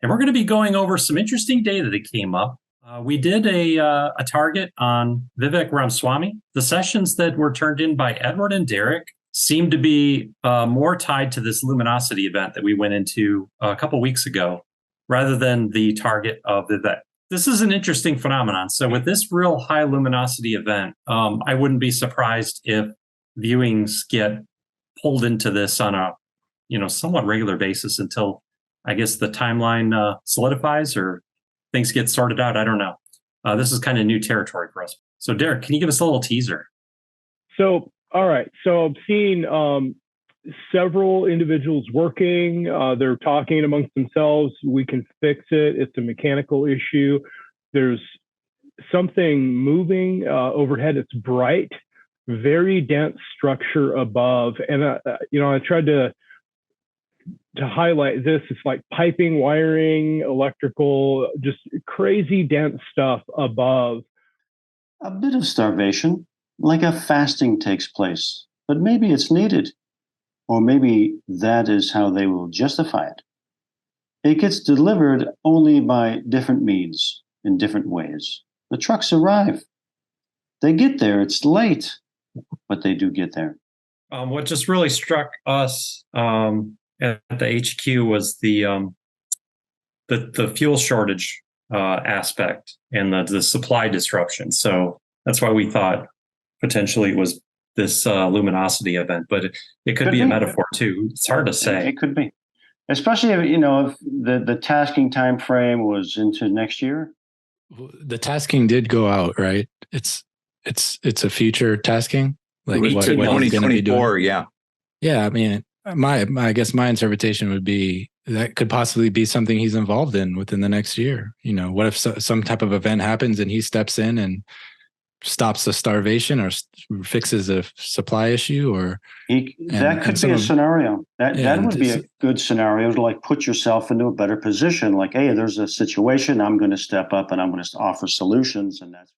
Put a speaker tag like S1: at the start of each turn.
S1: and we're going to be going over some interesting data that came up. We did a target on Vivek Ramaswamy. The sessions that were turned in by Edward and Derek seem to be more tied to this Luminosity event that we went into a couple weeks ago, rather than the target of Vivek. This is an interesting phenomenon. So with this real high luminosity event, I wouldn't be surprised if viewings get pulled into this on a somewhat regular basis until, I guess, the timeline solidifies or things get sorted out. I don't know. This is kind of new territory for us. So Derek, can you give us a little teaser?
S2: So, all right. So I've seen several individuals working. They're talking amongst themselves. We can fix it. It's a mechanical issue. There's something moving overhead. It's bright, very dense structure above. And, I tried to highlight this. It's like piping, wiring, electrical, just crazy dense stuff above.
S3: A bit of starvation, like a fasting takes place, but maybe it's needed. Or maybe that is how they will justify it. It gets delivered only by different means, in different ways. The trucks arrive. They get there. It's late, but they do get there.
S1: What just really struck us at the HQ was the fuel shortage aspect and the supply disruption. So that's why we thought potentially it was this Luminosity event, but it could be a metaphor too. It's hard to say.
S3: It could be, especially if the tasking time frame was into next year.
S4: The tasking did go out, right? It's a future tasking, like what
S5: 2024. Yeah.
S4: I mean, I guess my interpretation would be that could possibly be something he's involved in within the next year. What if some type of event happens and he steps in and stops the starvation or fixes a supply issue, or
S3: that could be a scenario. That would be a good scenario to like put yourself into a better position. Like, hey, there's a situation, I'm going to step up and I'm going to offer solutions, and that's